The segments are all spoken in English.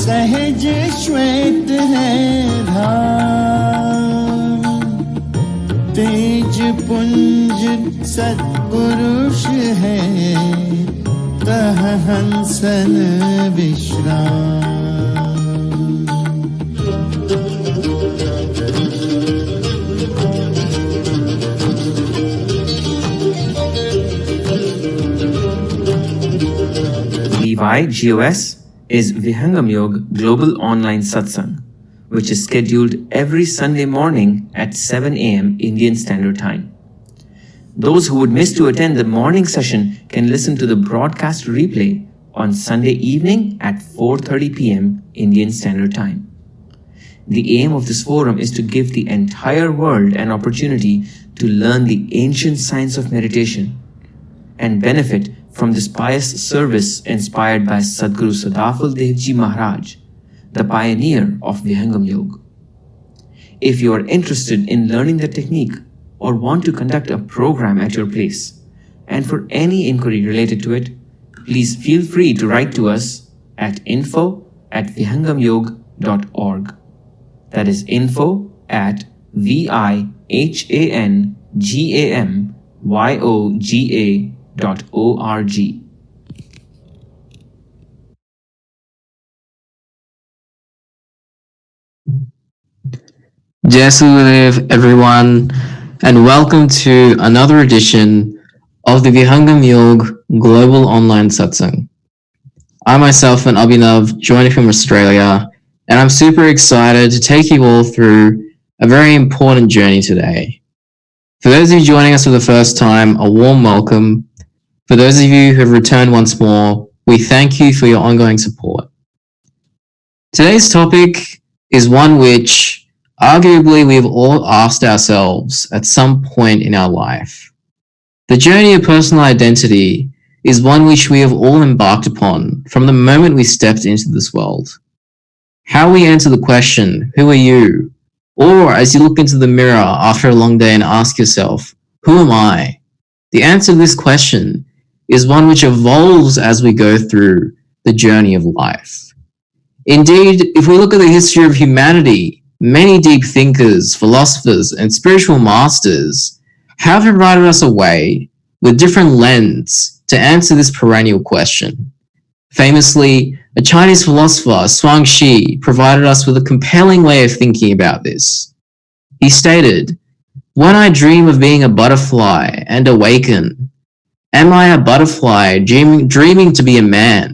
सहज श्वेत है धाम, तेज पुंज सत्पुरुष है, तह हंसन विश्राम। VYGOS is Vihangam Yoga Global Online Satsang, which is scheduled every Sunday morning at 7 a.m. Indian Standard Time. Those who would miss to attend the morning session can listen to the broadcast replay on Sunday evening at 4:30 p.m. Indian Standard Time. The aim of this forum is to give the entire world an opportunity to learn the ancient science of meditation and benefit from this pious service inspired by Sadguru Sadafal Dev Ji Maharaj, the pioneer of Vihangam Yoga. If you are interested in learning the technique or want to conduct a program at your place, and for any inquiry related to it, please feel free to write to us at info@vihangamyoga.org. That is info@vihangamyoga.org. Jai Gurudev, everyone, and welcome to another edition of the Vihangam Yoga Global Online Satsang. I myself am Abhinav, joining from Australia, and I'm super excited to take you all through a very important journey today. For those of you joining us for the first time, a warm welcome. For those of you who have returned once more, we thank you for your ongoing support. Today's topic is one which arguably we've all asked ourselves at some point in our life. The journey of personal identity is one which we have all embarked upon from the moment we stepped into this world. How we answer the question, who are you? Or as you look into the mirror after a long day and ask yourself, who am I? The answer to this question is one which evolves as we go through the journey of life. Indeed, if we look at the history of humanity, many deep thinkers, philosophers, and spiritual masters have provided us a way with different lens to answer this perennial question. Famously, a Chinese philosopher, Zhuangzi, provided us with a compelling way of thinking about this. He stated, "When I dream of being a butterfly and awaken, am I a butterfly dreaming to be a man?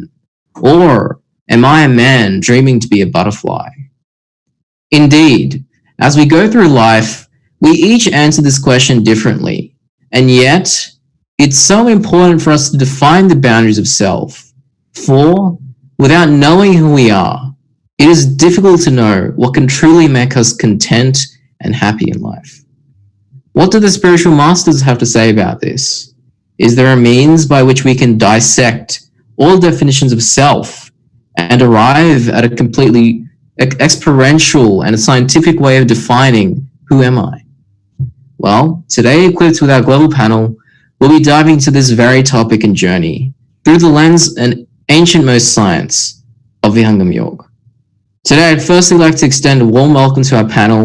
Or am I a man dreaming to be a butterfly?" Indeed, as we go through life, we each answer this question differently, and yet it's so important for us to define the boundaries of self. For without knowing who we are, it is difficult to know what can truly make us content and happy in life. What do the spiritual masters have to say about this? Is there a means by which we can dissect all definitions of self and arrive at a completely experiential and a scientific way of defining who am I? Well, today, equipped with our global panel, we'll be diving into this very topic and journey through the lens and ancient-most science of Vihangam Yoga. Today, I'd firstly like to extend a warm welcome to our panel,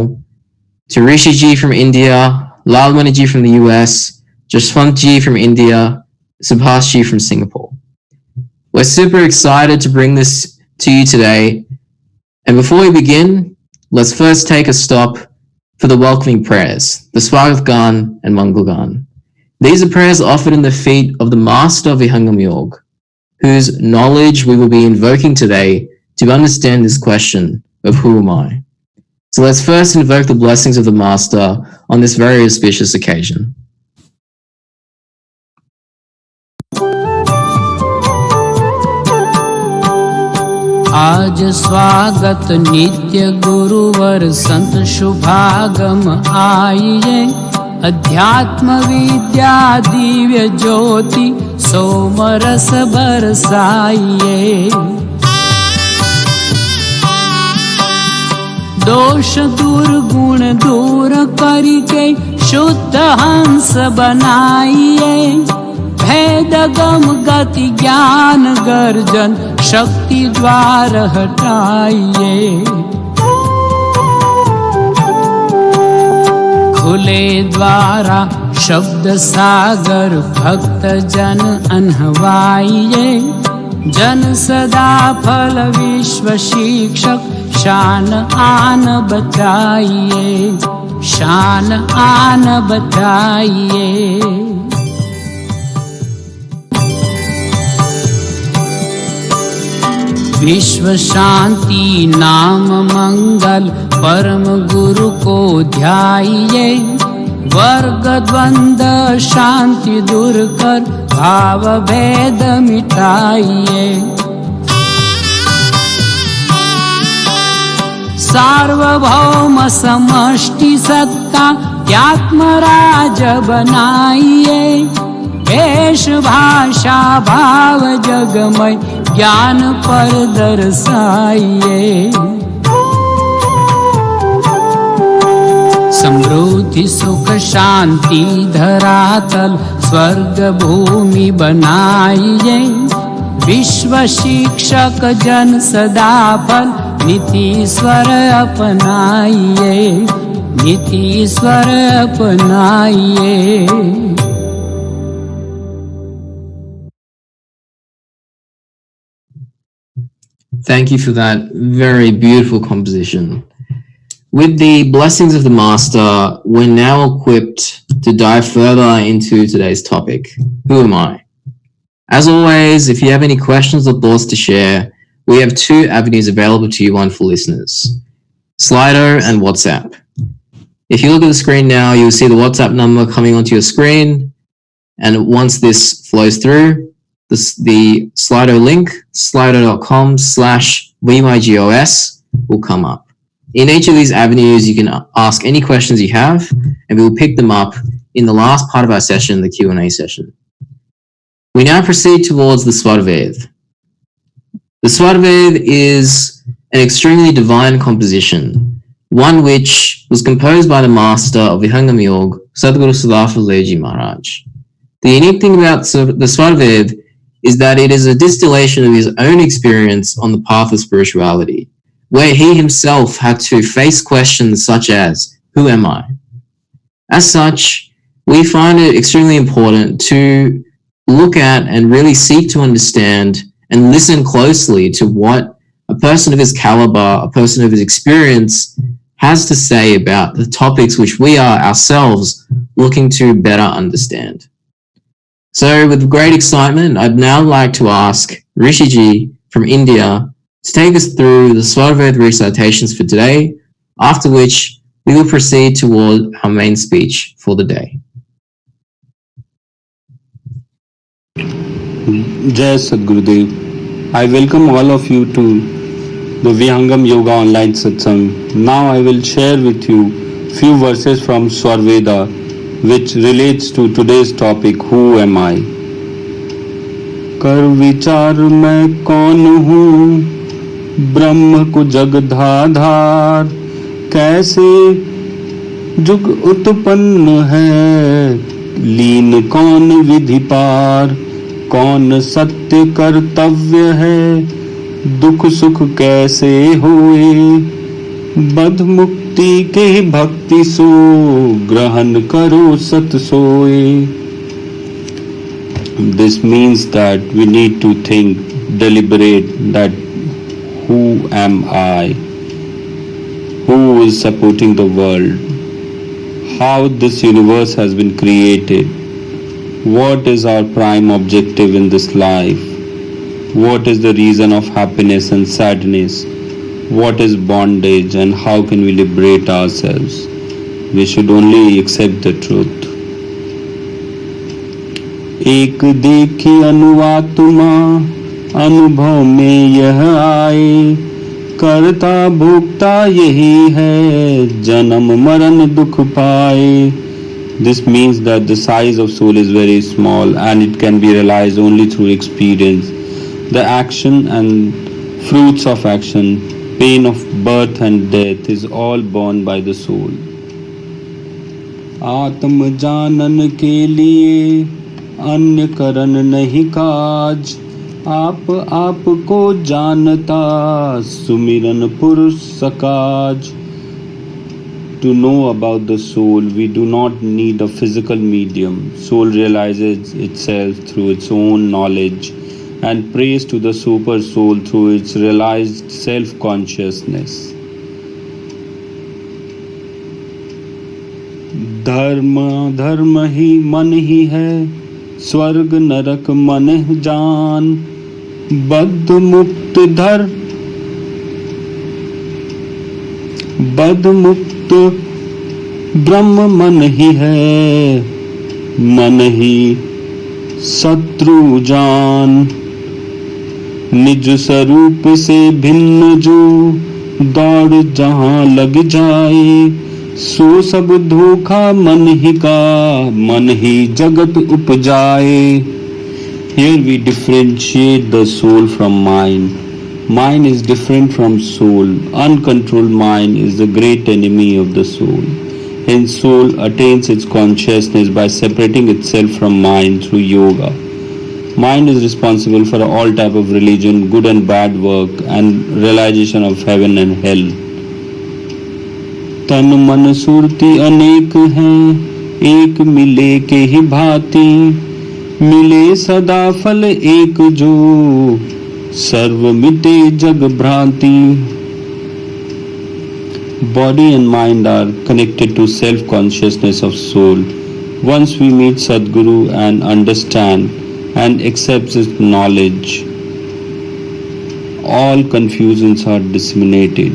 to Rishi Ji from India, Lalmani Ji from the US, Jaswant Ji from India, Subhash Ji from Singapore. We're super excited to bring this to you today. And before we begin, let's first take a stop for the welcoming prayers, the Swagat Gan and Mangal Gan. These are prayers offered in the feet of the master of Vihangam Yoga, whose knowledge we will be invoking today to understand this question of who am I. So let's first invoke the blessings of the master on this very auspicious occasion. आज स्वागत नित्य गुरुवर संत शुभागम आइए, अध्यात्म विद्या दिव्य ज्योति सोमरस बरसाइए। दोष दुर्गुण दूर करके शुद्ध हंस बनाइए, भेद गम गति ज्ञान गर्जन शक्ति द्वार हटाइए। खुले द्वारा शब्द सागर भक्त जन अनहवाइए। जन सदा फल विश्व शिक्षक शान आन बचाइए, शान आन बचाइए। विश्व शांति नाम मंगल परम गुरु को ध्याइए। वर्ग द्वंद्व शांति दूर कर भाव भेद मिटाइए। सार्वभौम समष्टि सत्ता आत्मराज बनाइए। वेश भाषा भाव जगमय ज्ञान पर दर्शाइए। समृद्धि सुख शांति धरातल स्वर्ग भूमि बनाइए। विश्व शिक्षक जन सदा फल Nitishwar अपनाइए, Nitishwar अपनाइए। Thank you for that very beautiful composition. With the blessings of the Master, we're now equipped to dive further into today's topic. Who am I? As always, if you have any questions or thoughts to share, we have two avenues available to you, one for listeners, Slido and WhatsApp. If you look at the screen now, you'll see the WhatsApp number coming onto your screen. And once this flows through, the Slido link, slido.com/VYGOS will come up. In each of these avenues, you can ask any questions you have, and we will pick them up in the last part of our session, the Q&A session. We now proceed towards the Svarved. The Svarved is an extremely divine composition, one which was composed by the master of Vihangam Yoga, Sadhguru Siddhartha Maharaj. The unique thing about the Svarved is that it is a distillation of his own experience on the path of spirituality, where he himself had to face questions such as, who am I? As such, we find it extremely important to look at and really seek to understand and listen closely to what a person of his caliber, a person of his experience has to say about the topics which we are ourselves looking to better understand. So with great excitement, I'd now like to ask Rishi Ji from India to take us through the Svarved recitations for today, after which we will proceed toward our main speech for the day. Jai Sadgurudev. I welcome all of you to the Vihangam Yoga online satsang. Now I will share with you few verses from Svarveda which relates to today's topic, who am I? कर विचार मैं कौन हूँ, ब्रह्म को जगधाधार, कैसे जुग उत्पन्न है, लीन कौन विधि पार, कौन सत्य कर्तव्य है, दुख सुख कैसे होए, बद्ध मुक्ति के भक्ति सो, ग्रहण करो सत सोए. This means that we need to think, deliberate that who am I? Who is supporting the world? How this universe has been created? What is our prime objective in this life? What is the reason of happiness and sadness? What is bondage and how can we liberate ourselves? We should only accept the truth. एक देखी अनुवात्मा अनुभव में यह आए, करता भोक्ता यही है, जन्म मरण दुख पाए. This means that the size of soul is very small and it can be realized only through experience. The action and fruits of action, pain of birth and death is all borne by the soul. आत्म जानन के लिए अन्य करन नहीं काज, आप को जानता सुमिरन पुरुष सकाज. To know about the soul, we do not need a physical medium. Soul realizes itself through its own knowledge and prays to the super soul through its realized self-consciousness. धर्म ही मन ही है, स्वर्ग नरक मन जान. बद्ध मुक्त ब्रह्म मन ही है, मन ही शत्रु जान. निज स्वरूप से भिन्न जो दौड़ जहां लग जाए, सो सब धोखा मन ही का, मन ही जगत उपजाए. Here we differentiate the soul from mind. Mind is different from soul. Uncontrolled mind is the great enemy of the soul. Hence, soul attains its consciousness by separating itself from mind through yoga. Mind is responsible for all type of religion, good and bad work, and realization of heaven and hell. तन मन सुरति अनेक हैं, एक मिले के ही भांति. मिले सदा फल एक जो, सर्व मिटे जग भ्रांति. Body and mind are connected to self-consciousness of soul. Once we meet Sadguru and understand and accept his knowledge, all confusions are disseminated.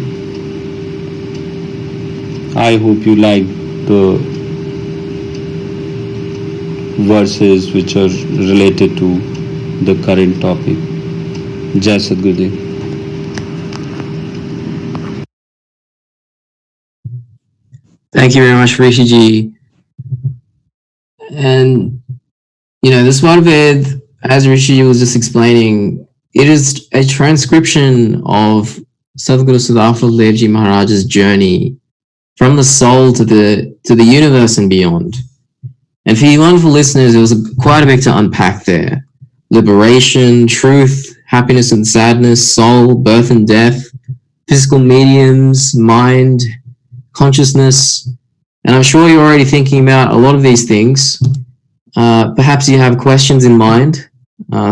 I hope you like the verses which are related to the current topic. Jai Sadgurudev. Thank you very much, Rishiji. And, this Svarved, as Rishiji was just explaining, it is a transcription of Sadhguru Siddhartha Devji Maharaj's journey from the soul to the universe and beyond. And for you wonderful listeners, there was quite a bit to unpack there. Liberation, truth, happiness and sadness, soul, birth and death, physical mediums, mind, consciousness. And I'm sure you're already thinking about a lot of these things. Perhaps you have questions in mind.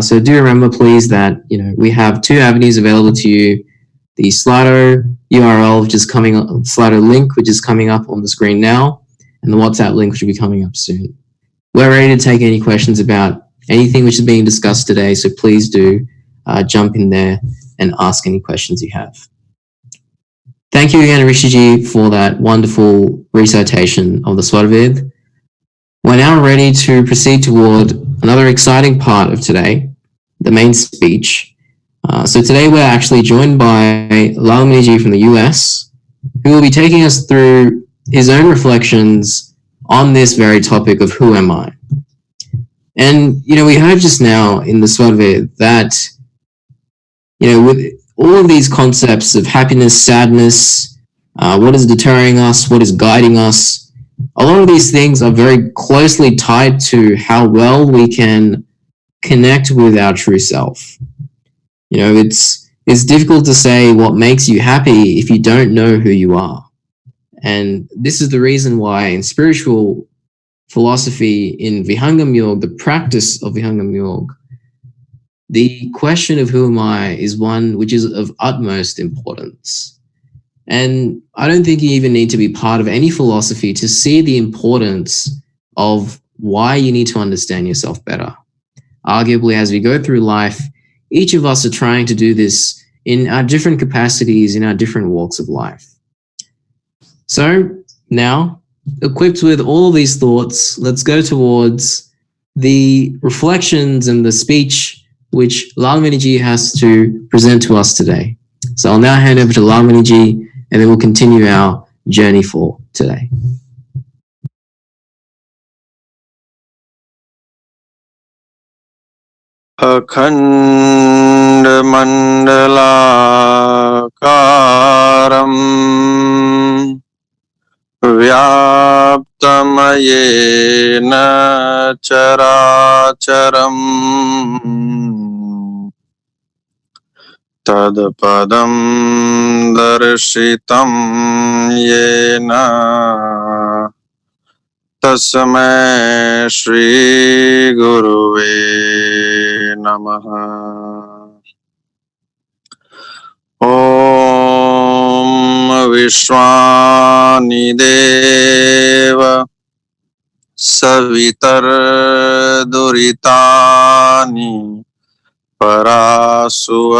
So do remember, please, that we have two avenues available to you. The Slido URL, which is coming up, Slido link, which is coming up on the screen now, and the WhatsApp link, which will be coming up soon. We're ready to take any questions about anything which is being discussed today, so please do jump in there and ask any questions you have. Thank you again, Rishiji, for that wonderful recitation of the Svarved. We're now ready to proceed toward another exciting part of today, the main speech. So today we're actually joined by Lalmani Ji from the US, who will be taking us through his own reflections on this very topic of who am I. And, we heard just now in the Svarved that, with all of these concepts of happiness, sadness, what is deterring us, what is guiding us, a lot of these things are very closely tied to how well we can connect with our true self. It's difficult to say what makes you happy if you don't know who you are. And this is the reason why in spiritual philosophy, in Vihangam Yoga, the practice of Vihangam Yoga, the question of who am I is one which is of utmost importance. And I don't think you even need to be part of any philosophy to see the importance of why you need to understand yourself better. Arguably, as we go through life, each of us are trying to do this in our different capacities, in our different walks of life. So now, equipped with all of these thoughts, let's go towards the reflections and the speech which Lalmani Ji has to present to us today. So I'll now hand over to Lalmani Ji, and then we'll continue our journey for today. अखंड मंडलाकारं व्याप्तमयेन चराचरम् तत्पदं दर्शितं येन तस्मै श्रीगुरुवे नमः। ॐ विश्वानि देव सवितर्दुरितानि परासुव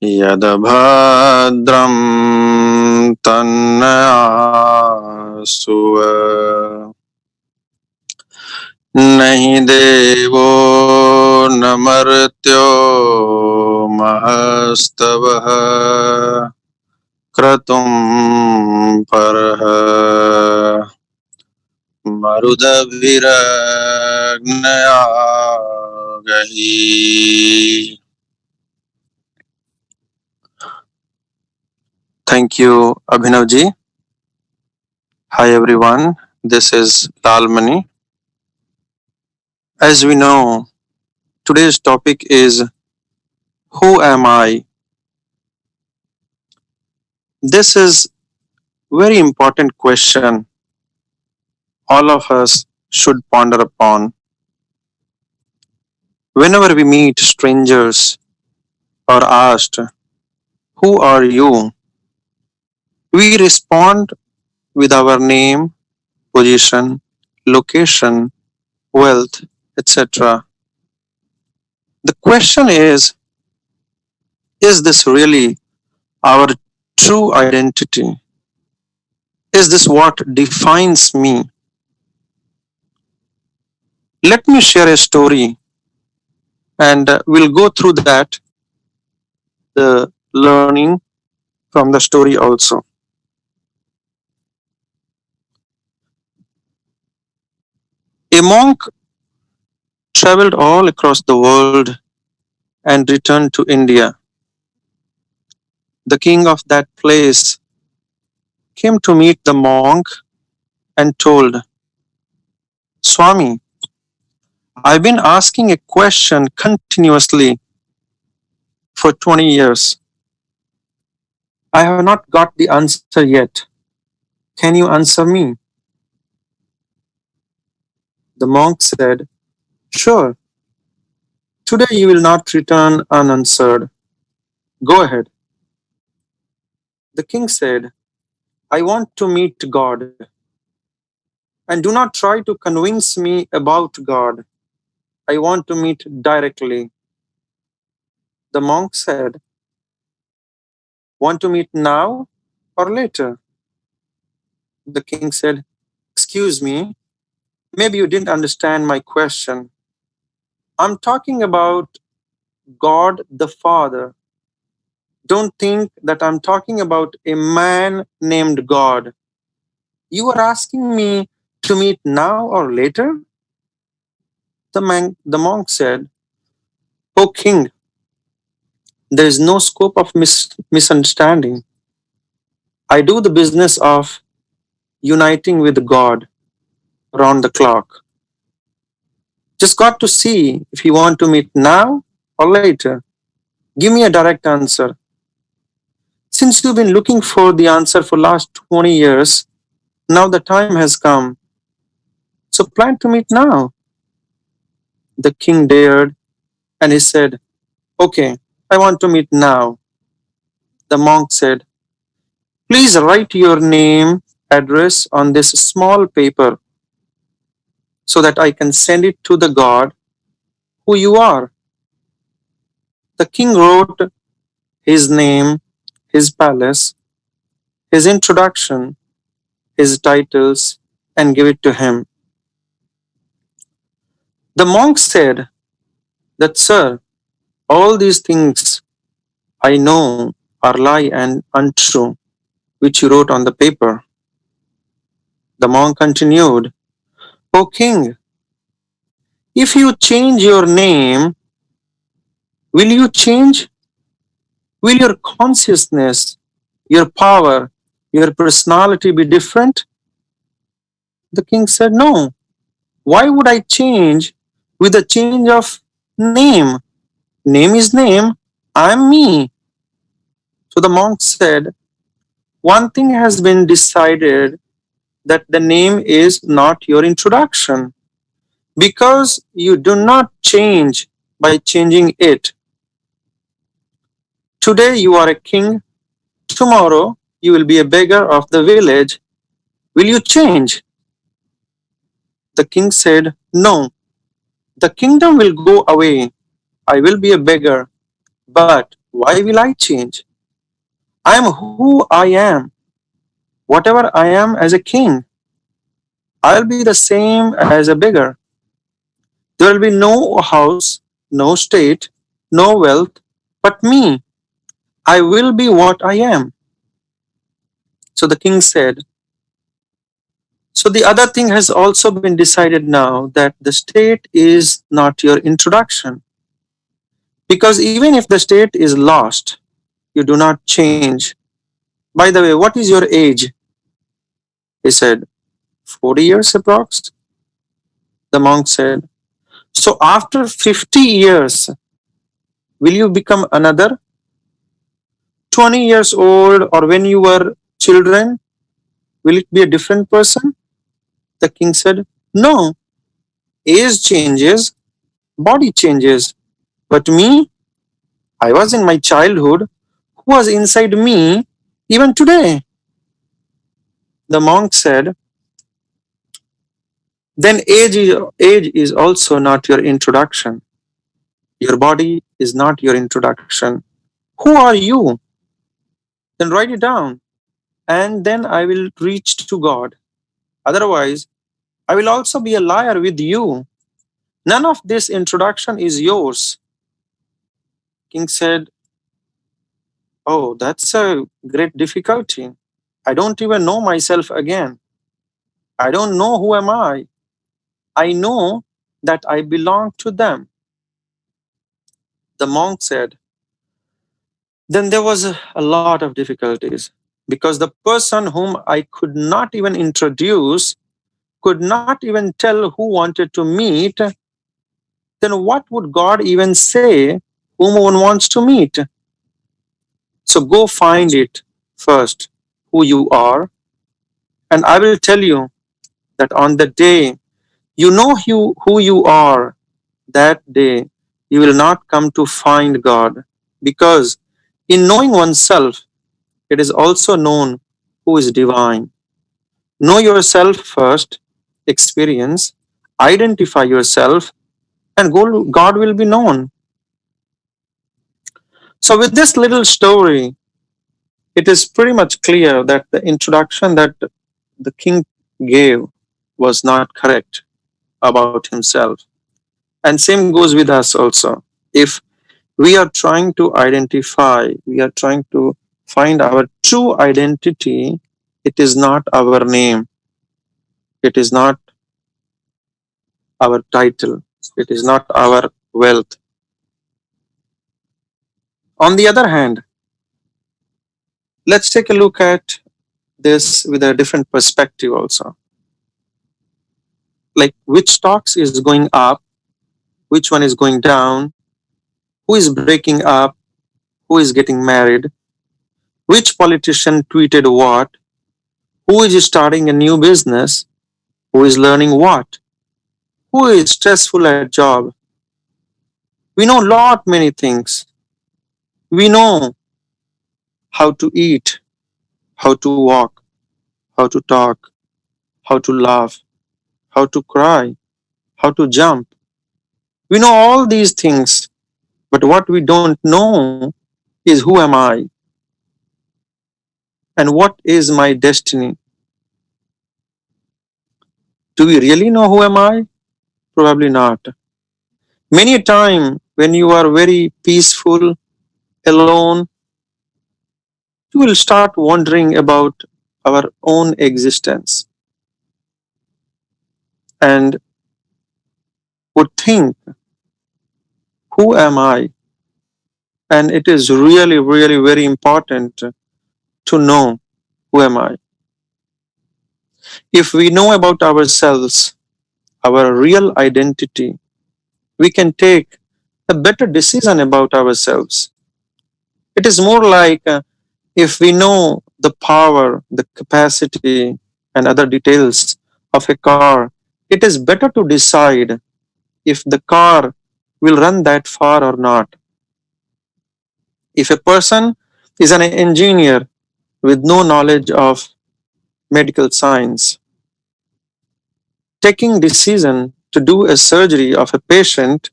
यद्भद्रं तन्नासुव नहि देवो न मर्त्यो महस्तवः क्रतुं परः मरुदभिरग्नया गही। Thank you, Abhinav ji. Hi everyone, this is Lalmani. As we know, today's topic is Who am I? This is very important question all of us should ponder upon. Whenever we meet strangers or asked, Who are you? We respond with our name, position, location, wealth, etc. The question is this really our true identity? Is this what defines me? Let me share a story and we'll go through that, the learning from the story also. A monk traveled all across the world and returned to India. The king of that place came to meet the monk and told, Swami, I've been asking a question continuously for 20 years. I have not got the answer yet. Can you answer me? The monk said, Sure, today you will not return unanswered. Go ahead. The king said, I want to meet God. And do not try to convince me about God. I want to meet directly. The monk said, Want to meet now or later? The king said, Excuse me, maybe you didn't understand my question. I'm talking about God the Father. Don't think that I'm talking about a man named God. You are asking me to meet now or later? The monk said, O king, there is no scope of misunderstanding. I do the business of uniting with God around the clock. Just got to see if you want to meet now or later. Give me a direct answer. Since you've been looking for the answer for last 20 years, now the time has come. So plan to meet now. The king dared and he said, Okay, I want to meet now. The monk said, Please write your name, address on this small paper so that I can send it to the God who you are. The king wrote his name, his palace, his introduction, his titles, and gave it to him. The monk said that, Sir, all these things I know are lie and untrue, which you wrote on the paper. The monk continued, O king, if you change your name, will you change? Will your consciousness, your power, your personality be different? The king said, no. Why would I change with a change of name? Name is name. I'm me. So the monk said, one thing has been decided, that the name is not your introduction, because you do not change by changing it. Today you are a king, tomorrow you will be a beggar of the village. Will you change? The king said, no, the kingdom will go away. I will be a beggar, but why will I change? I am who I am. Whatever I am as a king, I'll be the same as a beggar. There will be no house, no state, no wealth, but me. I will be what I am. So the king said, so the other thing has also been decided now, that the state is not your introduction. Because even if the state is lost, you do not change. By the way, what is your age? He said, 40 years approx. The monk said, so after 50 years, will you become another 20 years old, or when you were children, will it be a different person? The king said, no, age changes, body changes. But me, I was in my childhood, who was inside me even today? The monk said, then age is also not your introduction. Your body is not your introduction. Who are you? Then write it down, and then I will reach to God. Otherwise, I will also be a liar with you. None of this introduction is yours. King said, oh, that's a great difficulty. I don't even know myself again. I don't know who am I. I know that I belong to them. The monk said, then there was a lot of difficulties, because the person whom I could not even introduce, could not even tell who wanted to meet, then what would God even say whom one wants to meet? So go find it first, who you are, and I will tell you that on the day you know who you are, that day you will not come to find God, because in knowing oneself, it is also known who is divine. Know yourself first, experience, identify yourself, and God will be known. So, with this little story, it is pretty much clear that the introduction that the king gave was not correct about himself. And same goes with us also. If we are trying to identify, we are trying to find our true identity, it is not our name, it is not our title, it is not our wealth. On the other hand, let's take a look at this with a different perspective also. Like, which stocks is going up, which one is going down, who is breaking up, who is getting married, which politician tweeted what, who is starting a new business, who is learning what, who is stressful at job. We know lot many things. We know how to eat, how to walk, how to talk, how to laugh, how to cry, how to jump. We know all these things, but what we don't know is who am I and what is my destiny. Do we really know who am I? Probably not. Many a time when you are very peaceful, alone, you will start wondering about our own existence and would think, who am I? And it is really, really very important to know who am I. If we know about ourselves, our real identity, we can take a better decision about ourselves. It is more like if we know the power, the capacity, and other details of a car, it is better to decide if the car will run that far or not. If a person is an engineer with no knowledge of medical science, taking decision to do a surgery of a patient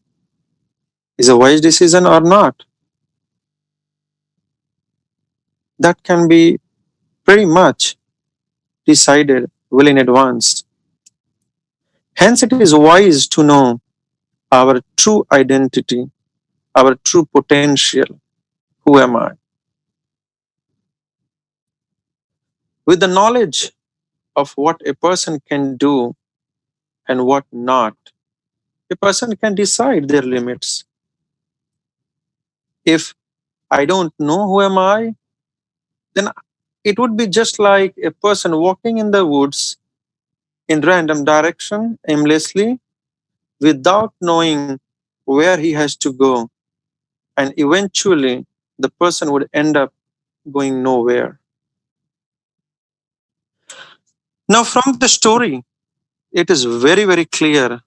is a wise decision or not. That can be pretty much decided well in advance. Hence, it is wise to know our true identity, our true potential. Who am I? With the knowledge of what a person can do and what not, a person can decide their limits. If I don't know who am I, then it would be just like a person walking in the woods in random direction aimlessly without knowing where he has to go, and eventually the person would end up going nowhere. Now, from the story, it is very, very clear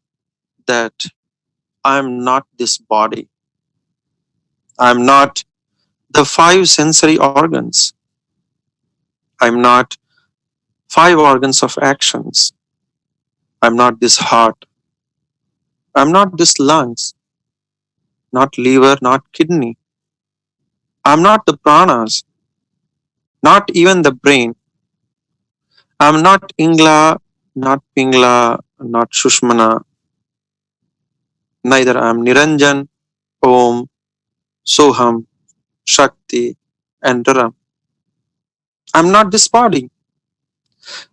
that I am not this body. I am not the five sensory organs. I am not five organs of actions. I am not this heart. I am not this lungs, not liver, not kidney. I am not the pranas, not even the brain. I am not Ingla, not Pingla, not Shushmana. Neither I am Niranjan, Om, Soham, Shakti, and Dharam. I am not this body.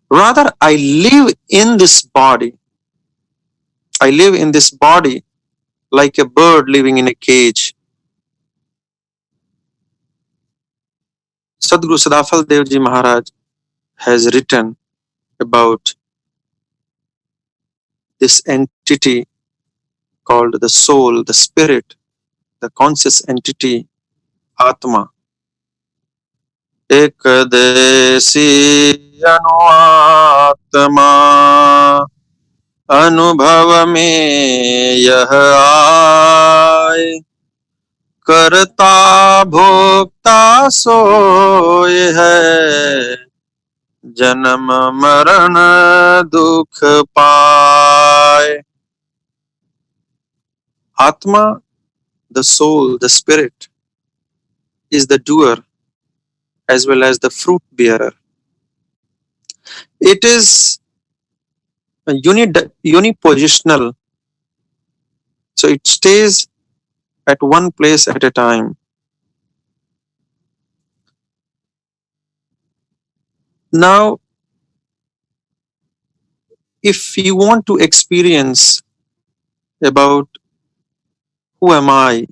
Rather, I live in this body. I live in this body like a bird living in a cage. Sadhguru Sadafal Devji Maharaj has written about this entity called the soul, the spirit, the conscious entity, Atma. एक देसी अनुआत्मा अनुभव में यह आए करता भोक्ता सोए है जन्म मरण दुख पाए. Atma, the soul, the spirit, is the doer as well as the fruit bearer. It is unipositional, so it stays at one place at a time. Now, if you want to experience about who am I,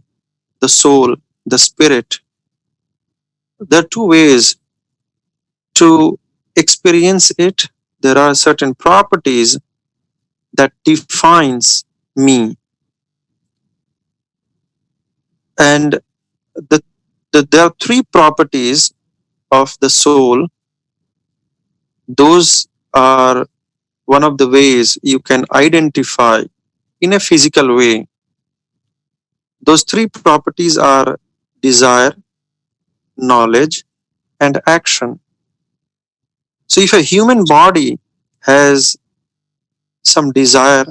the soul, the spirit, there are two ways to experience it. There are certain properties that defines me, and there are three properties of the soul. Those are one of the ways you can identify in a physical way. Those three properties are desire, knowledge, and action. So if a human body has some desire,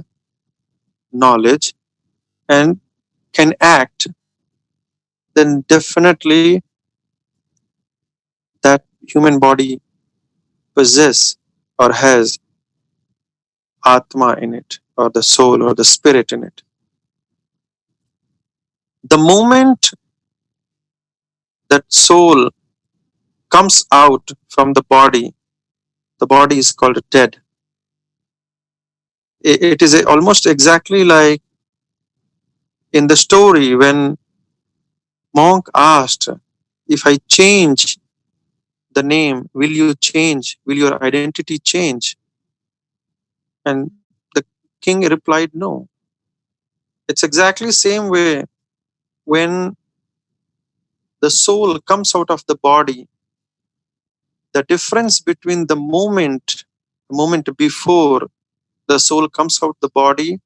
knowledge, and can act, then definitely that human body possess or has Atma in it, or the soul or the spirit in it. The moment that soul comes out from the body is called dead. It is almost exactly like in the story when monk asked, if I change the name, will you change? Will your identity change? And the king replied, no. It's exactly same way when the soul comes out of the body. The difference between the moment before the soul comes out the body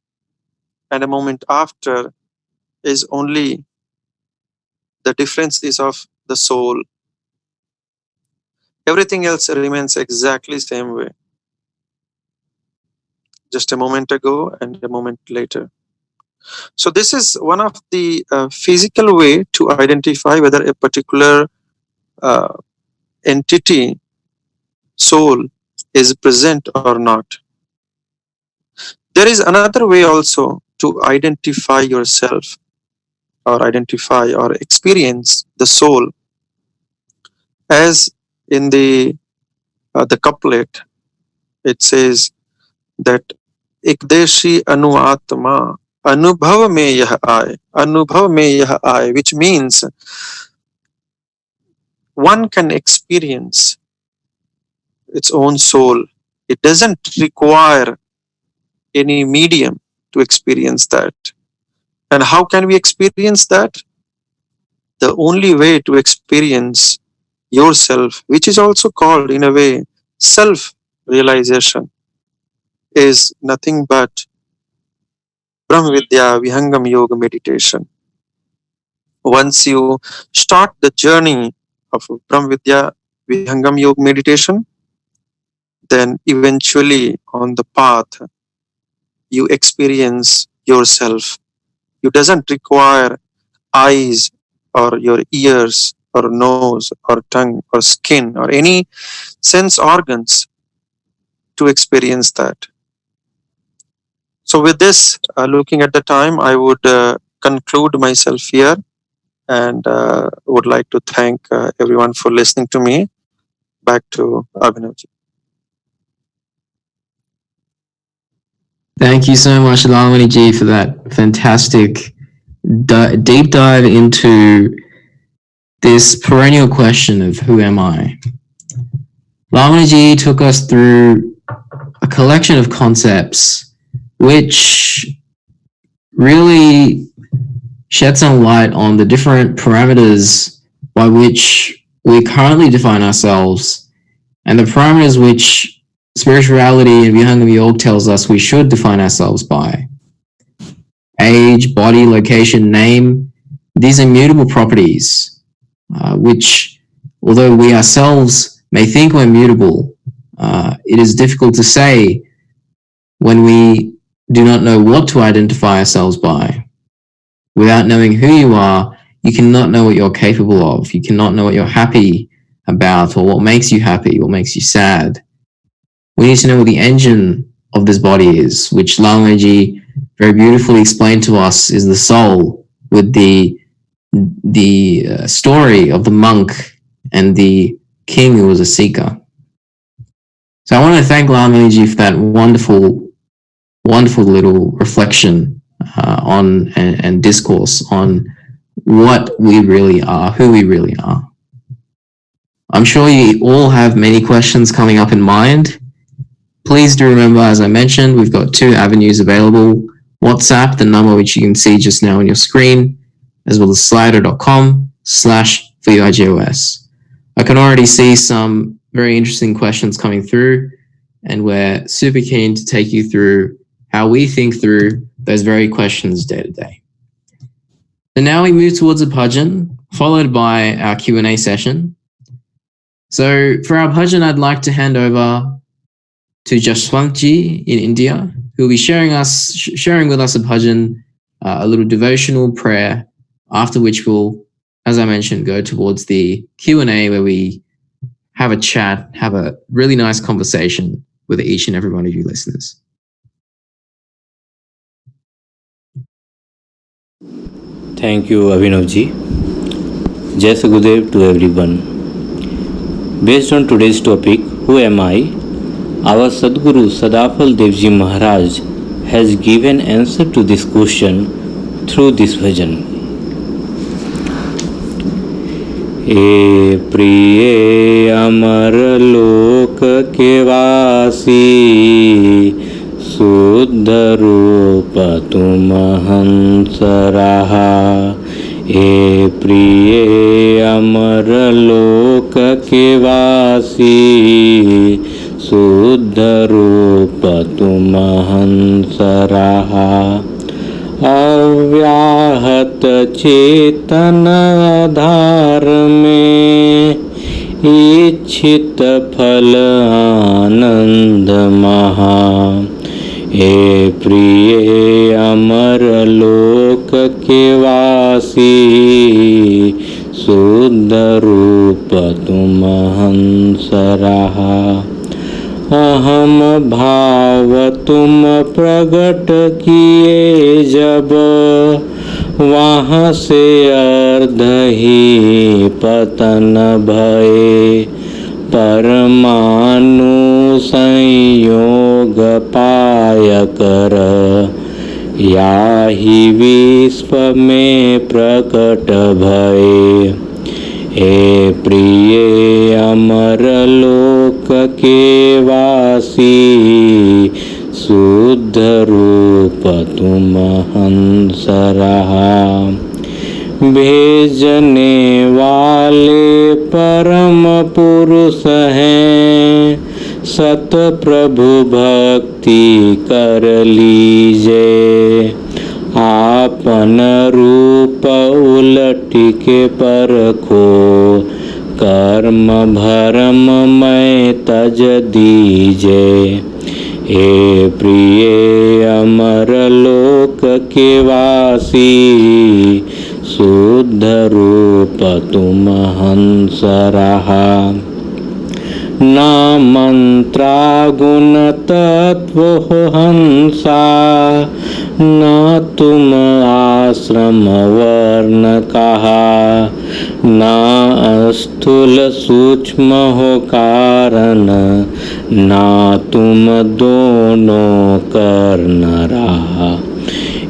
and a moment after is only the difference is of the soul. Everything else remains exactly same way. Just a moment ago and a moment later. So this is one of the physical way to identify whether a particular uh, entity, soul, is present or not. There is another way also to identify yourself or identify or experience the soul, as in the couplet it says that ekdeshi anuatma anubhav mein yah aaye, anubhav mein yah aaye, which means one can experience its own soul. It doesn't require any medium to experience that. And how can we experience that? The only way to experience yourself, which is also called in a way self realization, is nothing but Brahma Vidya Vihangam Yoga meditation. Once you start the journey of Brahma Vidya Vihangam Yoga meditation, then eventually on the path you experience yourself. You doesn't require eyes or your ears or nose or tongue or skin or any sense organs to experience that. So with this, looking at the time, I would conclude myself here and would like to thank everyone for listening to me. Back to Abhinavji. Thank you so much, Lalmani Ji, for that fantastic deep dive into this perennial question of who am I? Lalmani Ji took us through a collection of concepts which really shed some light on the different parameters by which we currently define ourselves and the parameters which spirituality and Vihangam Yoga tells us we should define ourselves by. Age, body, location, name, these are mutable properties, which, although we ourselves may think we're mutable, it is difficult to say when we do not know what to identify ourselves by. Without knowing who you are, you cannot know what you're capable of. You cannot know what you're happy about or what makes you happy, what makes you sad. We need to know what the engine of this body is, which Lalmani Ji very beautifully explained to us is the soul, with the story of the monk and the king who was a seeker. So I want to thank Lalmani Ji for that wonderful little reflection on and discourse on what we really are, who we really are. I'm sure you all have many questions coming up in mind. Please do remember, as I mentioned, we've got 2 avenues available. WhatsApp, the number which you can see just now on your screen, as well as slido.com/VIGOS. I can already see some very interesting questions coming through, and we're super keen to take you through how we think through those very questions day to day. So now we move towards a bhajan, followed by our Q&A session. So for our bhajan, I'd like to hand over to Jashwant Ji in India, who will be sharing with us a bhajan, a little devotional prayer, after which we'll, as I mentioned, go towards the Q&A where we have a chat, have a really nice conversation with each and every one of you listeners. Thank you, Abhinavji. Jai Gurudev to everyone. Based on today's topic, who am I? Our Sadguru Sadafal Devji Maharaj has given answer to this question through this bhajan. ए प्रिय अमर लोक के वासी शुद्ध रूप तुम हंस रहा। हे प्रिय अमर लोक के वासी, शुद्ध रूप तुम हंस रहा। अव्याहत चेतन आधार में इच्छित फल आनंद महा। हे प्रिय अमर लोक के वासी, शुद्ध रूप तुम हंस रहा। अहम भाव तुम प्रकट किए जब, वहाँ से अर्ध ही पतन भये। परमाणु संयोग पाय कर, याहि विश्व में प्रकट भये। हे प्रिय अमर लोक के वासी, शुद्ध रूप तुम हंस रहा। भेजने वाले परम पुरुष हैं, सत प्रभु भक्ति कर लीजिए। आपन रूप उलट के परखो, कर्म भरम मैं तज दीजे। हे प्रिय अमर लोक के वासी, शुद्ध रूप तुम हंस रहा। ना मंत्रा गुण तत्व हो हंसा, ना तुम आश्रम वर्ण कहा। ना स्थूल सूक्ष्म हो कारण, ना तुम दोनों कर्ण रहा।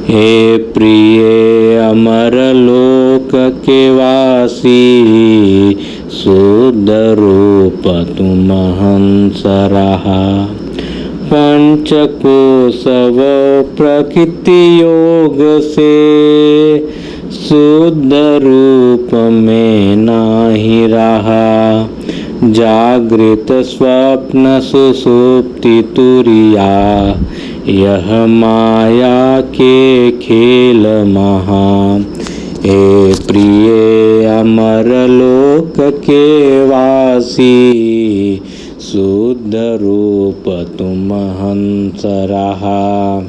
हे प्रिय अमर लोक के वासी, शुद्ध रूप तुम हंस रहा। पंचकोश व प्रकृति योग से, शुद्ध रूप में नाही रहा। जागृत स्वप्न सुषुप्ति तुरिया, यह माया के खेल महा। हे प्रिय अमर लोक के वासी, शुद्ध रूप तुम हंस रहा।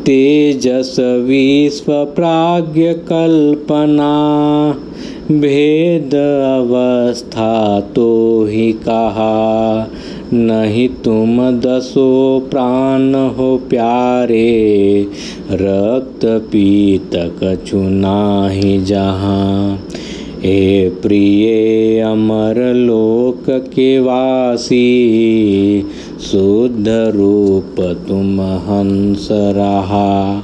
तेजस विश्व प्राज्ञ कल्पना, भेद अवस्था तो ही कहा। नहीं तुम दसो प्राण हो प्यारे, रक्त पीत कछु नाही जहाँ। हे प्रिय अमर लोक के वासी, शुद्ध रूप तुम हंस रहा।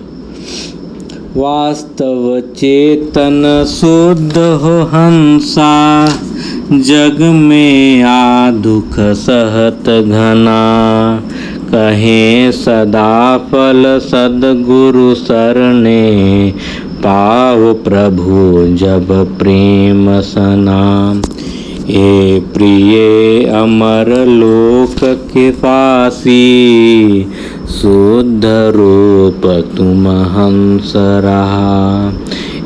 वास्तव चेतन शुद्ध हो हंसा, जग में आ दुख सहत घना। कहे सदा फल सद्गुरु सरने, पाओ प्रभु जब प्रेम सना। हे प्रिय अमर लोक के पासी, शुद्ध रूप तुम हंस रहा।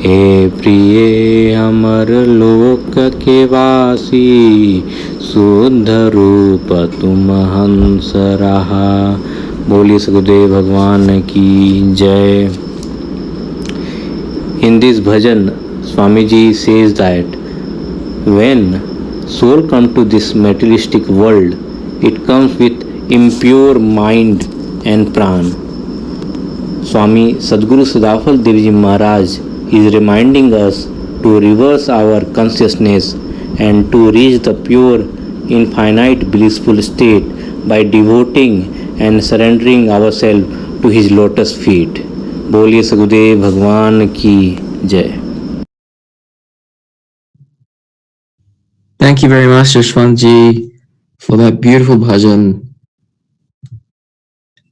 हे प्रिय अमर लोक के वासी, शुद्ध रूप तुम हंस रहा। बोलिए सदगुरुदेव भगवान की जय। In this bhajan, Swamiji says that when soul comes to this materialistic world, it comes with impure mind and pran. Swami Sadguru Sadafal Devji Maharaj is reminding us to reverse our consciousness and to reach the pure, infinite, blissful state by devoting and surrendering ourselves to His lotus feet. बोलिए सदगुरुदेव भगवान की जय। Thank you very much, Yashwant Ji, for that beautiful bhajan.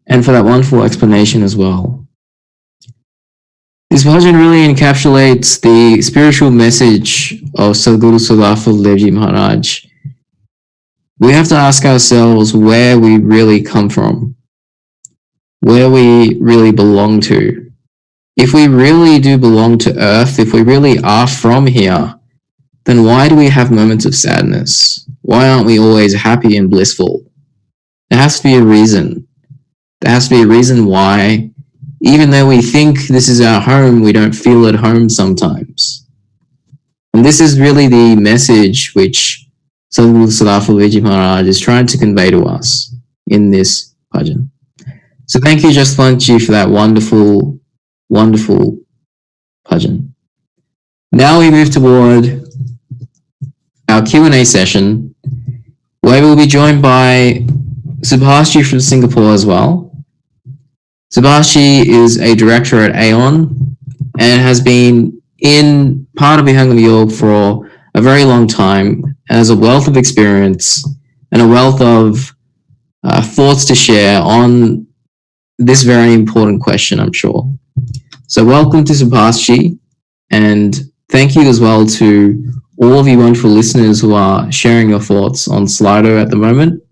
and for that wonderful explanation as well. This bhajan really encapsulates the spiritual message of Sadhguru Sadaful Devji Maharaj. We have to ask ourselves where we really come from, where we really belong to. If we really do belong to Earth, if we really are from here, then why do we have moments of sadness? Why aren't we always happy and blissful? There has to be a reason. There has to be a reason why, even though we think this is our home, we don't feel at home sometimes. And this is really the message which Sadhguru Sadaful Devji Maharaj is trying to convey to us in this bhajan. So thank you, Jaswantji, for that wonderful, wonderful bhajan. Now we move toward our Q&A session, where we'll be joined by Subhashji from Singapore as well. Subhashji is a director at Aon and has been in part of Vihangam Yoga for a very long time and has a wealth of experience and a wealth of thoughts to share on this very important question, I'm sure. So welcome to Subhashji, and thank you as well to all of you wonderful listeners who are sharing your thoughts on Slido at the moment.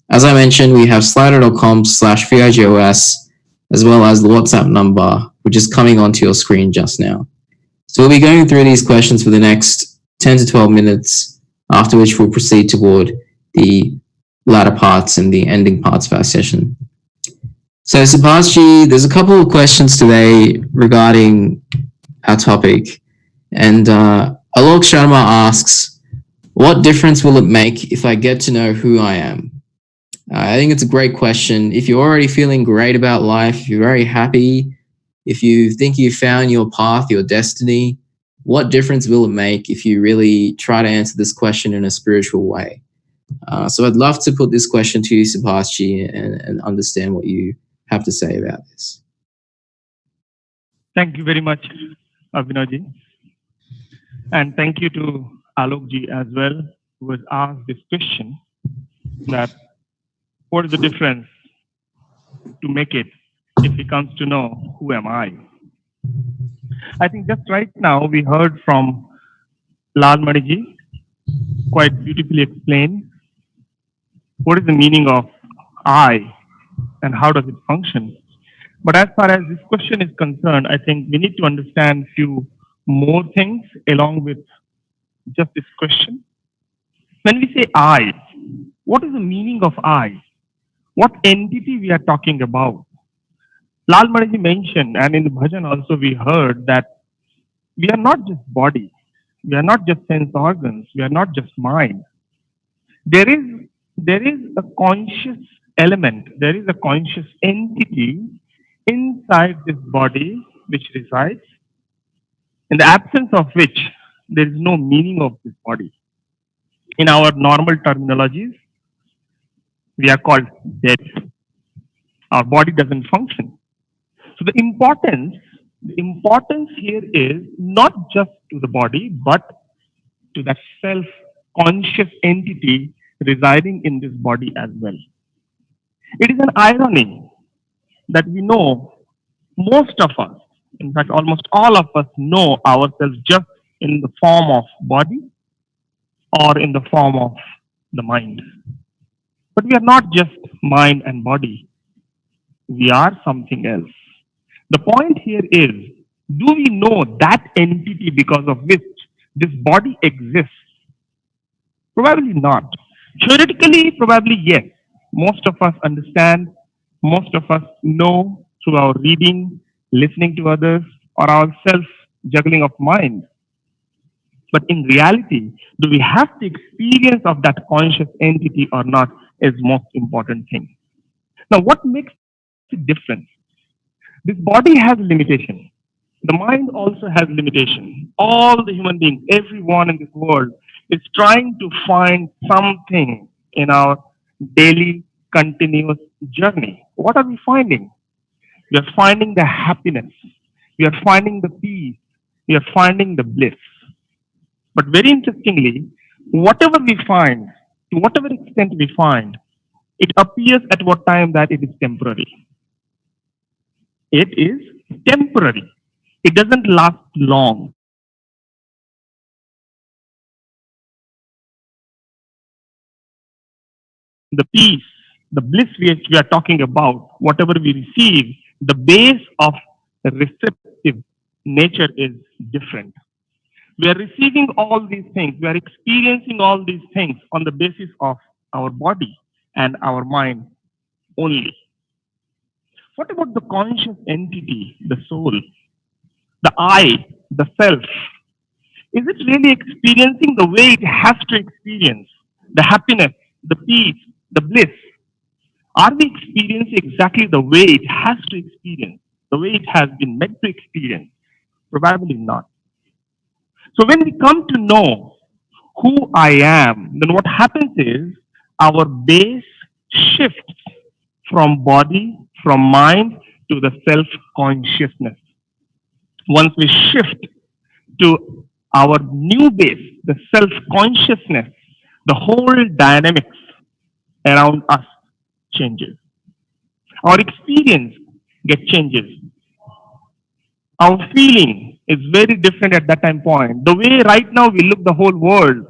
As I mentioned, we have slido.com/VIGOS, as well as the WhatsApp number, which is coming onto your screen just now. So we'll be going through these questions for the next 10 to 12 minutes, after which we'll proceed toward the latter parts and the ending parts of our session. So Subhashji, there's a couple of questions today regarding our topic. And Alok Sharma asks, what difference will it make if I get to know who I am? I think it's a great question. If you're already feeling great about life, if you're very happy, if you think you found your path, your destiny, what difference will it make if you really try to answer this question in a spiritual way? So I'd love to put this question to you, Subhashji, and understand what you have to say about this. Thank you very much, Abhinavji. And thank you to Alokji as well, who has asked this question, that what is the difference to make it if he comes to know who am I? I think just right now we heard from Lalmani Ji, quite beautifully explained what is the meaning of I and how does it function. But as far as this question is concerned, I think we need to understand few more things along with just this question. When we say I, what is the meaning of I? What entity we are talking about? Lal Maharaji mentioned, and in the bhajan also we heard, that we are not just body, we are not just sense organs, we are not just mind. There is a conscious element, there is a conscious entity inside this body which resides, in the absence of which there is no meaning of this body. In our normal terminologies, we are called dead. Our body doesn't function. So the importance here is not just to the body, but to that self-conscious entity residing in this body as well. It is an irony that we know, most of us, in fact almost all of us, know ourselves just in the form of body or in the form of the mind. But we are not just mind and body. We are something else. The point here is, do we know that entity because of which this body exists? Probably not. Theoretically, probably yes. Most of us understand, most of us know through our reading, listening to others, or our self-juggling of mind. But in reality, do we have the experience of that conscious entity or not is most important thing. Now, what makes it different? This body has limitation. The mind also has limitation. All the human beings, everyone in this world is trying to find something in our daily continuous journey. What are we finding? We are finding the happiness. We are finding the peace. We are finding the bliss. But very interestingly, whatever we find, to whatever extent we find, it appears at what time that it is temporary. It is temporary. It doesn't last long. The peace, the bliss which we are talking about, whatever we receive, the base of receptive nature is different. We are receiving all these things, we are experiencing all these things on the basis of our body and our mind only. What about the conscious entity, the soul, the I, the self? Is it really experiencing the way it has to experience? The happiness, the peace, the bliss? Are we experiencing exactly the way it has to experience, the way it has been meant to experience? Probably not. So when we come to know who I am, then what happens is our base shifts from body, from mind to the self consciousness. Once we shift to our new base, the self consciousness, the whole dynamics around us changes. Our experience get changes. Our feeling is very different at that time point. The way right now we look the whole world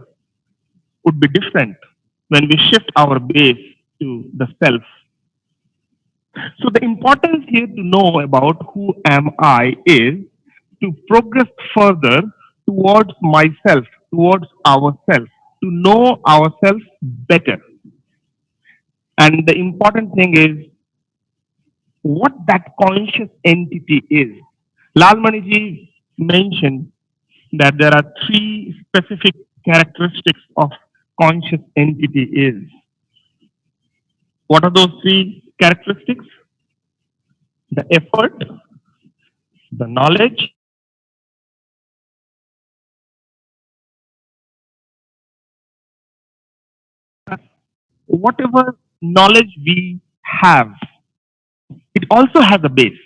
would be different when we shift our base to the self. So the importance here to know about who am I is to progress further towards myself, towards ourselves, to know ourselves better. And the important thing is what that conscious entity is. Lalmani Ji mentioned that there are three specific characteristics of conscious entity is. What are those three characteristics? The effort, the knowledge, whatever knowledge we have, it also has a base.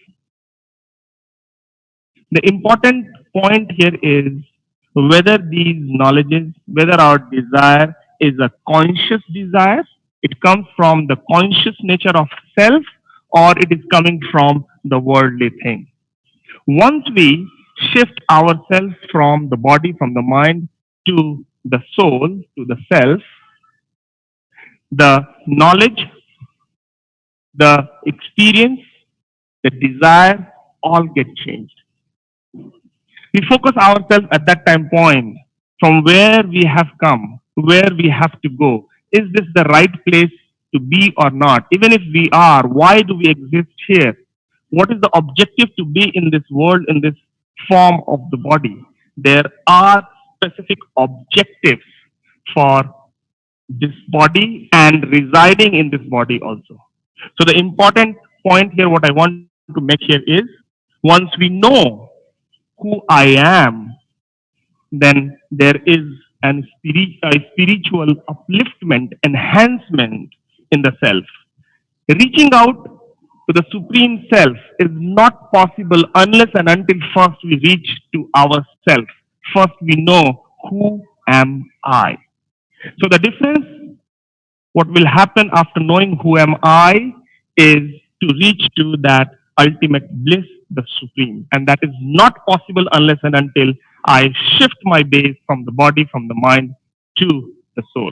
The important point here is whether these knowledges, whether our desire is a conscious desire, it comes from the conscious nature of self, or it is coming from the worldly thing. Once we shift ourselves from the body, from the mind to the soul, to the self, the knowledge, the experience, the desire all get changed. We focus ourselves at that time point from where we have come, where we have to go. Is this the right place to be or not? Even if we are, why do we exist here? What is the objective to be in this world, in this form of the body? There are specific objectives for this body and residing in this body also. So the important point here, what I want to make here is, once we know who I am, then there is a spiritual upliftment, enhancement in the self. Reaching out to the Supreme Self is not possible unless and until first we reach to ourself. First we know who am I. So the difference, what will happen after knowing who am I is to reach to that ultimate bliss, the Supreme. And that is not possible unless and until I shift my base from the body, from the mind to the soul.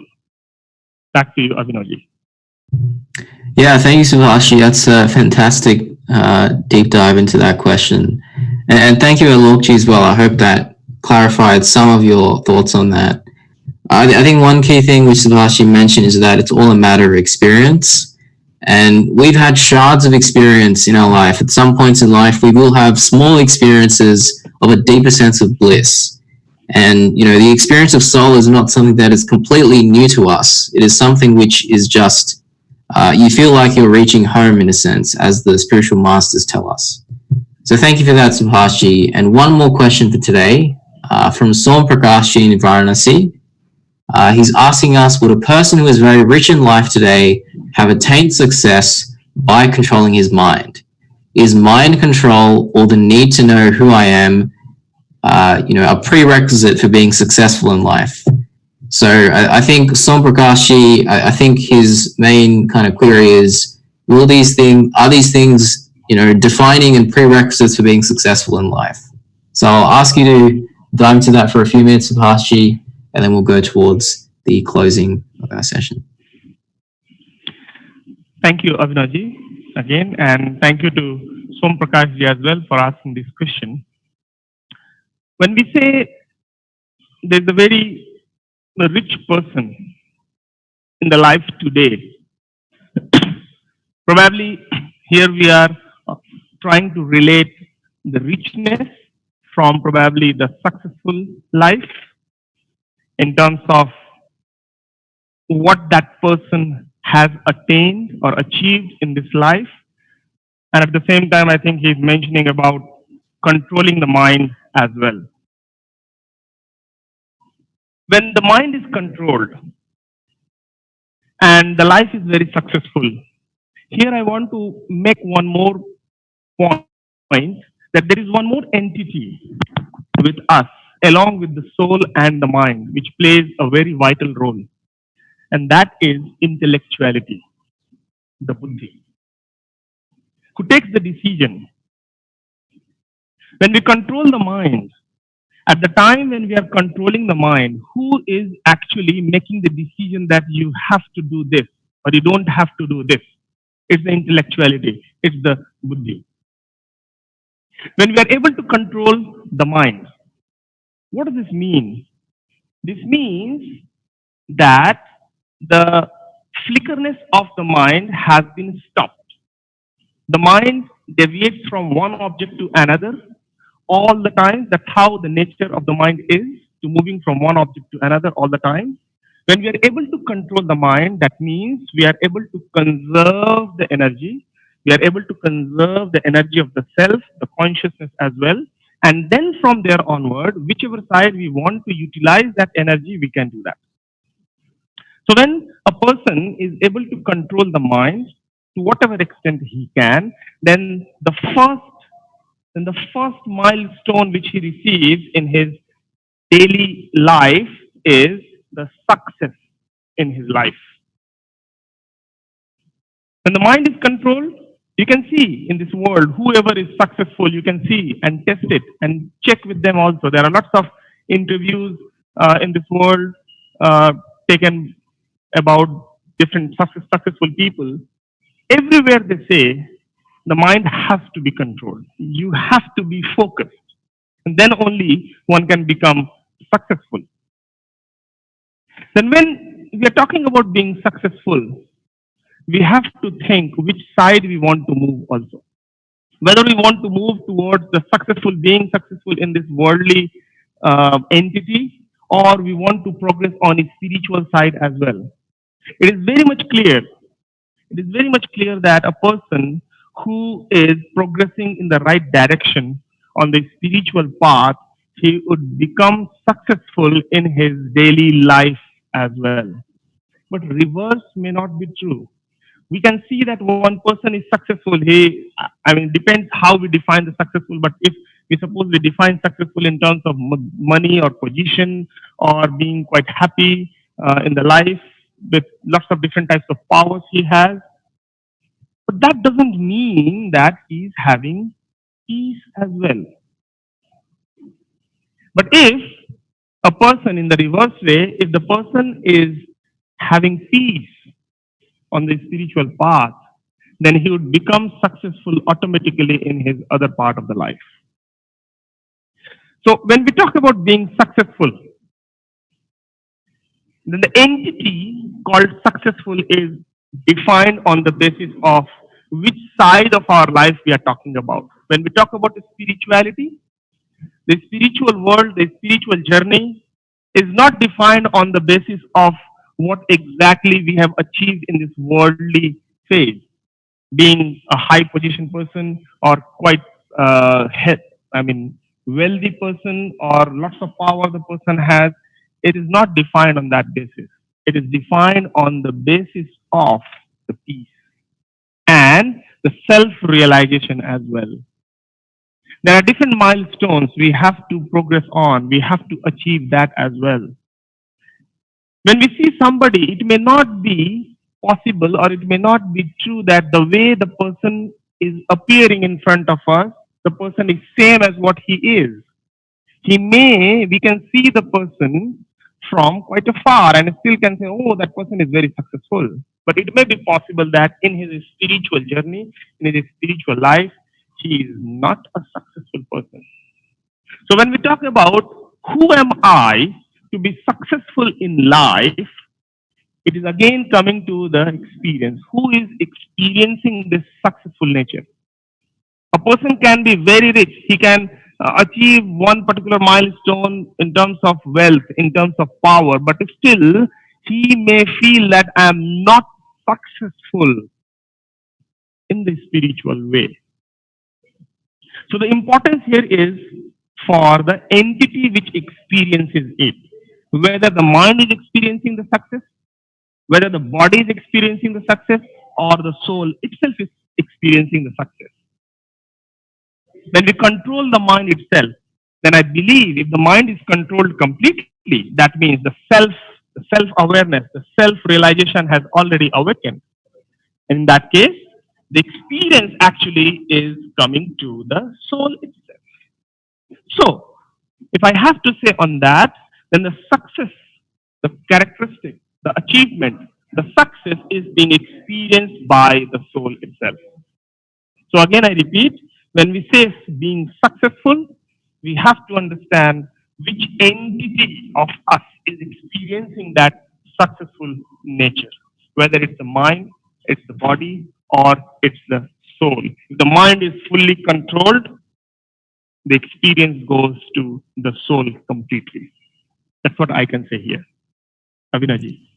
Back to you, Abhinavji. Yeah, thank you, Subhashi. That's a fantastic deep dive into that question. And thank you, Alokji, as well. I hope that clarified some of your thoughts on that. I think one key thing which Subhashi mentioned is that it's all a matter of experience. And we've had shards of experience in our life. At some points in life, we will have small experiences of a deeper sense of bliss. And, you know, the experience of soul is not something that is completely new to us. It is something which is just, you feel like you're reaching home in a sense, as the spiritual masters tell us. So thank you for that, Subhashi. And one more question for today from Som Prakashji in Varanasi. He's asking us, would a person who is very rich in life today have attained success by controlling his mind? Is mind control or the need to know who I am, a prerequisite for being successful in life? So I think Som Prakashji, I think his main kind of query is, are these things defining and prerequisites for being successful in life. So I'll ask you to dive into that for a few minutes, Subhashji, and then we'll go towards the closing of our session. Thank you, Abhinavji, again, and thank you to Som Prakash ji as well for asking this question. When we say there's a very rich person in the life today, probably here we are trying to relate the richness from probably the successful life in terms of what that person has attained or achieved in this life. And at the same time, I think he's mentioning about controlling the mind as well. When the mind is controlled and the life is very successful, here I want to make one more point, that there is one more entity with us along with the soul and the mind, which plays a very vital role, and that is intellectuality, the buddhi, who takes the decision. When we control the mind, at the time when we are controlling the mind, who is actually making the decision that you have to do this or you don't have to do this? It's the intellectuality, it's the buddhi. When we are able to control the mind, what does this mean? This means that the flickerness of the mind has been stopped. The mind deviates from one object to another all the time. That's how the nature of the mind is, to moving from one object to another all the time. When we are able to control the mind, that means we are able to conserve the energy. We are able to conserve the energy of the self, the consciousness as well. And then from there onward, whichever side we want to utilize that energy, we can do that. So when a person is able to control the mind to whatever extent he can, then the first milestone which he receives in his daily life is the success in his life. When the mind is controlled, you can see in this world, whoever is successful, you can see and test it and check with them also. There are lots of interviews in this world taken about different successful people. Everywhere they say the mind has to be controlled. You have to be focused. And then only one can become successful. Then when we are talking about being successful, we have to think which side we want to move also. Whether we want to move towards the successful, being successful in this worldly entity, or we want to progress on its spiritual side as well. It is very much clear. It is very much clear that a person who is progressing in the right direction on the spiritual path, he would become successful in his daily life as well. But reverse may not be true. We can see that one person is successful. Depends how we define the successful, but if we suppose we define successful in terms of money or position or being quite happy in the life with lots of different types of powers he has, but that doesn't mean that he's having peace as well. But if a person in the reverse way, if the person is having peace on the spiritual path, then he would become successful automatically in his other part of the life. So when we talk about being successful, then the entity called successful is defined on the basis of which side of our life we are talking about. When we talk about the spirituality, the spiritual world, the spiritual journey is not defined on the basis of what exactly we have achieved in this worldly phase, being a high position person or quite wealthy person or lots of power the person has. It is not defined on that basis. It is defined on the basis of the peace and the self-realization as well. There are different milestones we have to progress on. We have to achieve that as well. When we see somebody, it may not be possible or it may not be true that the way the person is appearing in front of us, the person is same as what he is. We can see the person from quite afar and still can say, oh, that person is very successful. But it may be possible that in his spiritual journey, in his spiritual life, he is not a successful person. So when we talk about who am I to be successful in life, it is again coming to the experience. Who is experiencing this successful nature? A person can be very rich. He can achieve one particular milestone in terms of wealth, in terms of power, but still he may feel that I am not successful in the spiritual way. So the importance here is for the entity which experiences it, whether the mind is experiencing the success, whether the body is experiencing the success, or the soul itself is experiencing the success. When we control the mind itself, then I believe if the mind is controlled completely, that means the self-awareness, the self-realization has already awakened. In that case, the experience actually is coming to the soul itself. So, if I have to say on that, then the success, the characteristic, the achievement, the success is being experienced by the soul itself. So again, I repeat, when we say being successful, we have to understand which entity of us is experiencing that successful nature, whether it's the mind, it's the body, or it's the soul. If the mind is fully controlled, the experience goes to the soul completely. That's what I can say here. Abhinavji.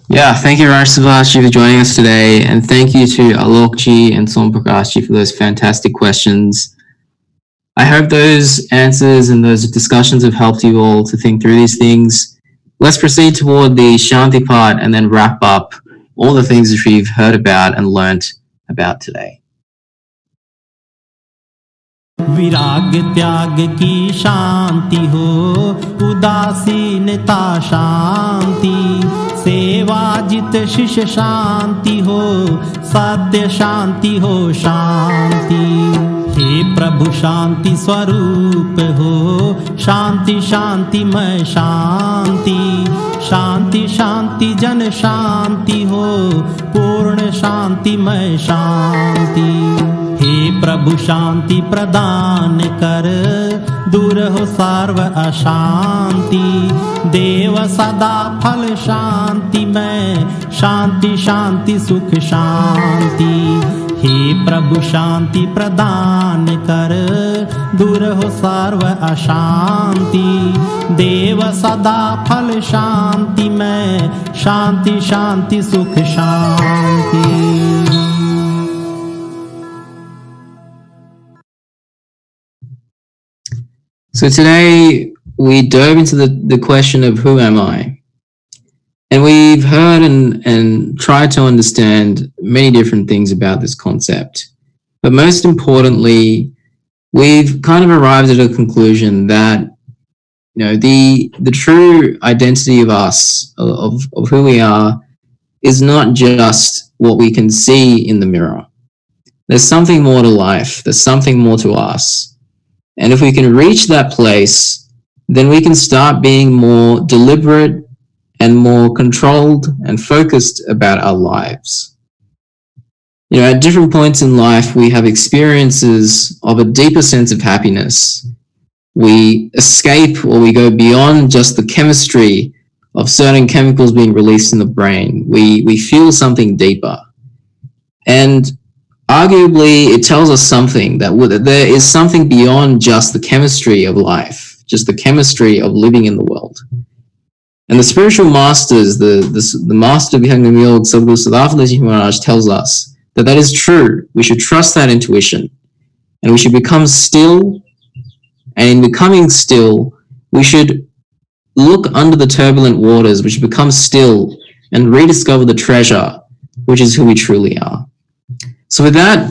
Yeah, thank you, Raj Subhashi, for joining us today. And thank you to Alok Ji and Som Prakash Ji for those fantastic questions. I hope those answers and those discussions have helped you all to think through these things. Let's proceed toward the Shanti part and then wrap up all the things that we've heard about and learnt about today. विराग त्याग की शांति हो, उदासीनता शांति, सेवा जित शिष्य शांति हो, सत्य शांति हो शांति। हे प्रभु शांति स्वरूप हो, शांति शांतिमय शांति, शांति शांति जन शांति हो, पूर्ण शांतिमय शांति। हे प्रभु शांति प्रदान कर, दूर हो सर्व अशांति, देव सदा फल शांति में, शांति शांति सुख शांति। हे प्रभु शांति प्रदान कर, दूर हो सर्व अशांति, देव सदा फल शांति में, शांति शांति सुख शांति। So today we dove into the question of who am I? And we've heard and tried to understand many different things about this concept. But most importantly, we've kind of arrived at a conclusion that, you know, the true identity of us, of who we are, is not just what we can see in the mirror. There's something more to life. There's something more to us. And if we can reach that place, then we can start being more deliberate and more controlled and focused about our lives. You know, at different points in life, we have experiences of a deeper sense of happiness. We escape or we go beyond just the chemistry of certain chemicals being released in the brain. We feel something deeper. And arguably, it tells us something, that there is something beyond just the chemistry of life, just the chemistry of living in the world. And the spiritual masters, the master of Vihangam Yoga, Sadhguru Siddhartha Maharaj, tells us that that is true. We should trust that intuition, and we should become still. And in becoming still, we should look under the turbulent waters, we should become still and rediscover the treasure, which is who we truly are. So with that,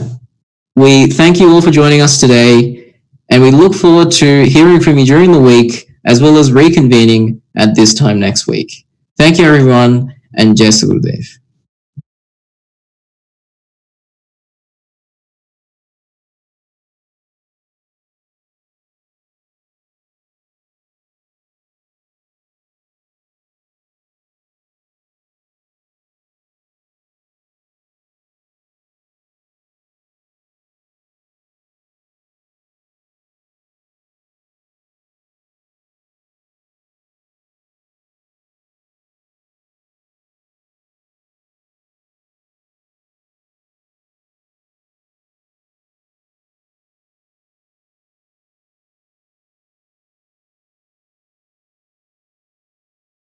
we thank you all for joining us today, and we look forward to hearing from you during the week, as well as reconvening at this time next week. Thank you, everyone, and Jai Gurudev.